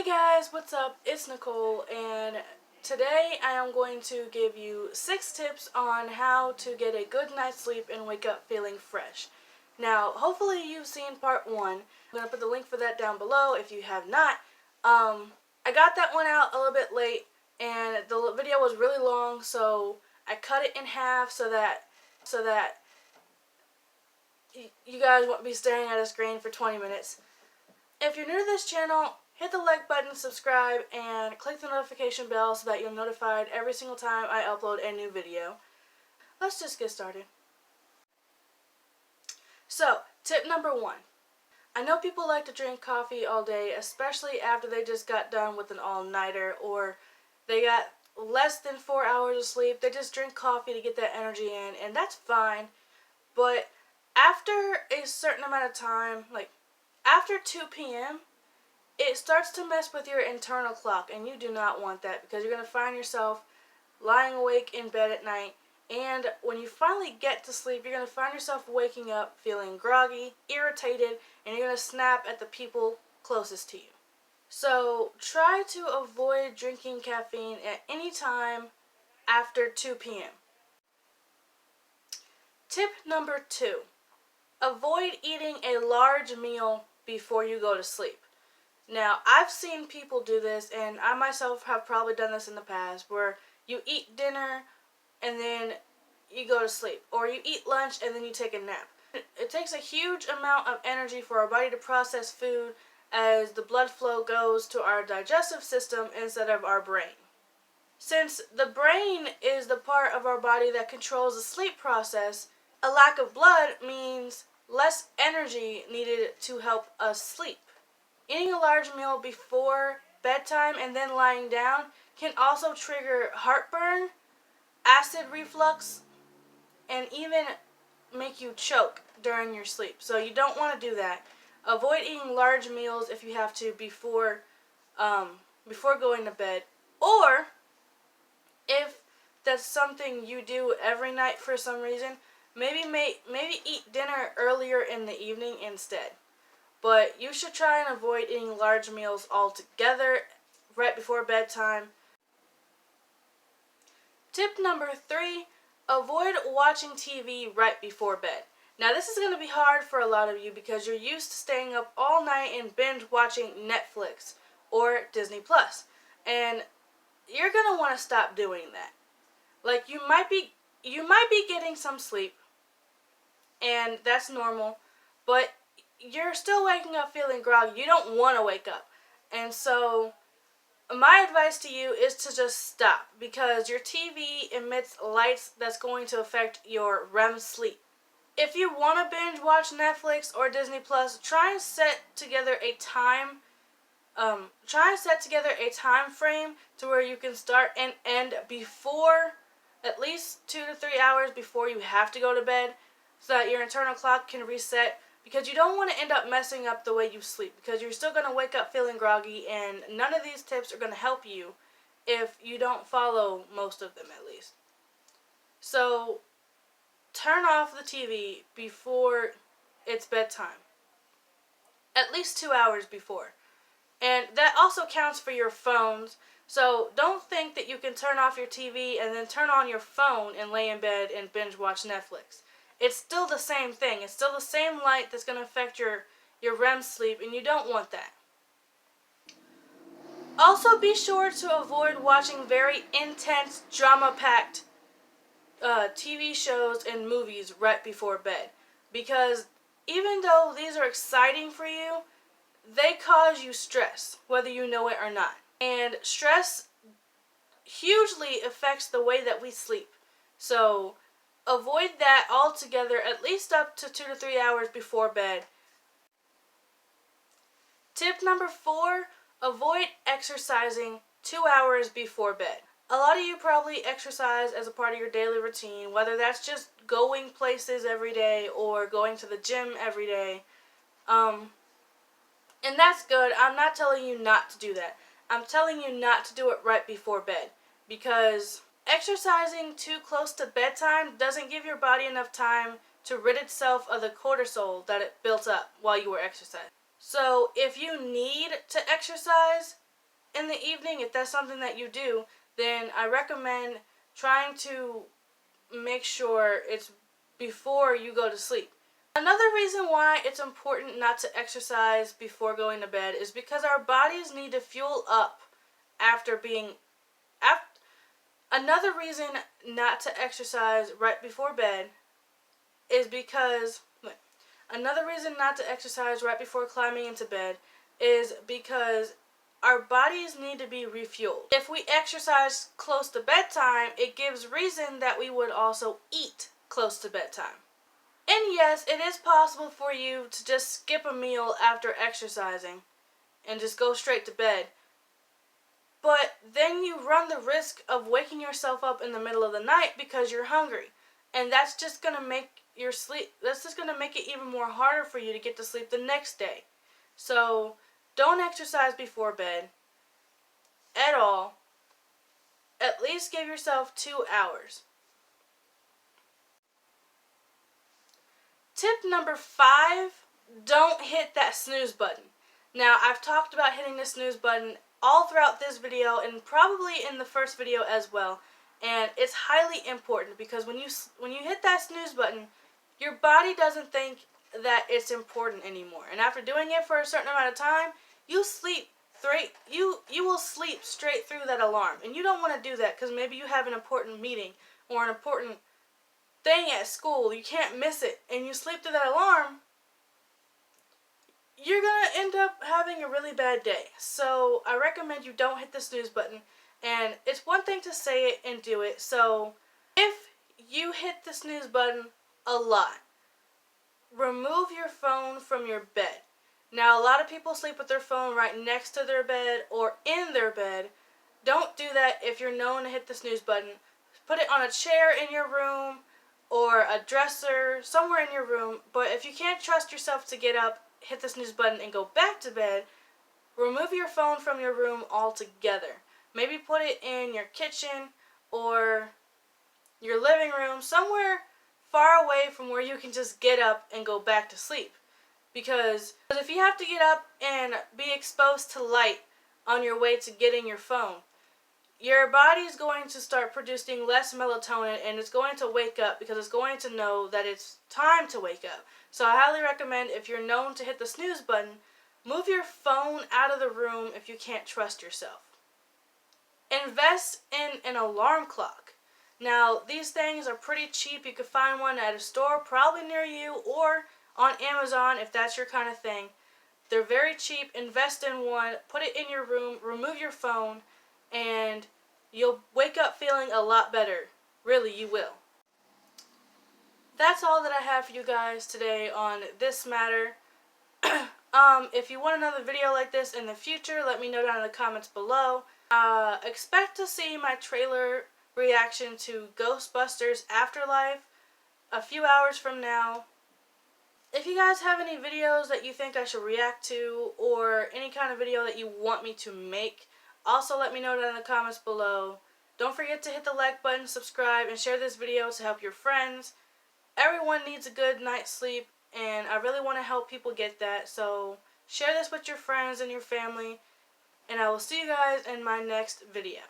Guys, what's up? It's Nicole, and today I am going to give you 6 tips on how to get a good night's sleep and wake up feeling fresh. Now, hopefully you've seen part 1. I'm going to put the link for that down below if you have not. I got that one out a little bit late, and the video was really long, so I cut it in half so that you guys won't be staring at a screen for 20 minutes. If you're new to this channel, hit the like button, subscribe, and click the notification bell so that you're notified every single time I upload a new video. Let's just get started. So, tip number 1. I know people like to drink coffee all day, especially after they just got done with an all-nighter or they got less than 4 hours of sleep. They just drink coffee to get that energy in, and that's fine. But after a certain amount of time, like after 2 p.m., it starts to mess with your internal clock, and you do not want that because you're going to find yourself lying awake in bed at night, and when you finally get to sleep, you're going to find yourself waking up feeling groggy, irritated, and you're going to snap at the people closest to you. So try to avoid drinking caffeine at any time after 2 p.m. Tip number 2. Avoid eating a large meal before you go to sleep. Now, I've seen people do this, and I myself have probably done this in the past, where you eat dinner and then you go to sleep, or you eat lunch and then you take a nap. It takes a huge amount of energy for our body to process food as the blood flow goes to our digestive system instead of our brain. Since the brain is the part of our body that controls the sleep process, a lack of blood means less energy needed to help us sleep. Eating a large meal before bedtime and then lying down can also trigger heartburn, acid reflux, and even make you choke during your sleep. So you don't want to do that. Avoid eating large meals if you have to before going to bed. Or if that's something you do every night for some reason, maybe eat dinner earlier in the evening instead. But you should try and avoid eating large meals altogether right before bedtime. Tip number 3, avoid watching TV right before bed. Now, this is going to be hard for a lot of you because you're used to staying up all night and binge watching Netflix or Disney Plus. And you're going to want to stop doing that. Like, you might be getting some sleep, and that's normal, but you're still waking up feeling groggy. You don't want to wake up. And so my advice to you is to just stop, because your TV emits lights that's going to affect your REM sleep. If you want to binge watch Netflix or Disney Plus, try and set together a time frame to where you can start and end before at least 2 to 3 hours before you have to go to bed, so that your internal clock can reset. Because you don't want to end up messing up the way you sleep, because you're still going to wake up feeling groggy, and none of these tips are going to help you if you don't follow most of them at least. So turn off the TV before it's bedtime, at least 2 hours before. And that also counts for your phones. So don't think that you can turn off your TV and then turn on your phone and lay in bed and binge watch Netflix. It's still the same thing. It's still the same light that's going to affect your REM sleep, and you don't want that. Also, be sure to avoid watching very intense, drama-packed TV shows and movies right before bed. Because even though these are exciting for you, they cause you stress, whether you know it or not. And stress hugely affects the way that we sleep. So avoid that altogether, at least up to 2 to 3 hours before bed. Tip number 4, avoid exercising 2 hours before bed. A lot of you probably exercise as a part of your daily routine, whether that's just going places every day or going to the gym every day. And that's good. I'm not telling you not to do that. I'm telling you not to do it right before bed, because exercising too close to bedtime doesn't give your body enough time to rid itself of the cortisol that it built up while you were exercising. So if you need to exercise, in the evening, if that's something that you do, then I recommend trying to make sure it's before you go to sleep. Another reason why it's important not to exercise before going to bed is because our bodies need to fuel up after being after. Another reason not to exercise right before bed is because another reason not to exercise right before climbing into bed is because our bodies need to be refueled. If we exercise close to bedtime, it gives reason that we would also eat close to bedtime. And yes, it is possible for you to just skip a meal after exercising and just go straight to bed. But then you run the risk of waking yourself up in the middle of the night because you're hungry. And that's just going to make it even more harder for you to get to sleep the next day. So don't exercise before bed at all. At least give yourself 2 hours. Tip number 5, don't hit that snooze button. Now, I've talked about hitting the snooze button all throughout this video and probably in the first video as well. And it's highly important because when you hit that snooze button, your body doesn't think that it's important anymore. And after doing it for a certain amount of time, you will sleep straight through that alarm. And you don't want to do that because maybe you have an important meeting or an important thing at school. You can't miss it. And you sleep through that alarm, you're going to end up having a really bad day. So I recommend you don't hit the snooze button. And it's one thing to say it and do it. So if you hit the snooze button a lot, remove your phone from your bed. Now, a lot of people sleep with their phone right next to their bed or in their bed. Don't do that if you're known to hit the snooze button. Put it on a chair in your room or a dresser, somewhere in your room. But if you can't trust yourself to get up, hit the snooze button, and go back to bed, remove your phone from your room altogether. Maybe put it in your kitchen or your living room, somewhere far away from where you can just get up and go back to sleep. Because if you have to get up and be exposed to light on your way to getting your phone, your body is going to start producing less melatonin and it's going to wake up because it's going to know that it's time to wake up. So I highly recommend, if you're known to hit the snooze button, move your phone out of the room if you can't trust yourself. Invest in an alarm clock. Now, these things are pretty cheap. You could find one at a store probably near you or on Amazon if that's your kind of thing. They're very cheap. Invest in one. Put it in your room. Remove your phone. And you'll wake up feeling a lot better. Really, you will. That's all that I have for you guys today on this matter. If you want another video like this in the future, let me know down in the comments below. Expect to see my trailer reaction to Ghostbusters Afterlife a few hours from now. If you guys have any videos that you think I should react to or any kind of video that you want me to make, also let me know down in the comments below. Don't forget to hit the like button, subscribe, and share this video to help your friends. Everyone needs a good night's sleep, and I really want to help people get that. So share this with your friends and your family, and I will see you guys in my next video.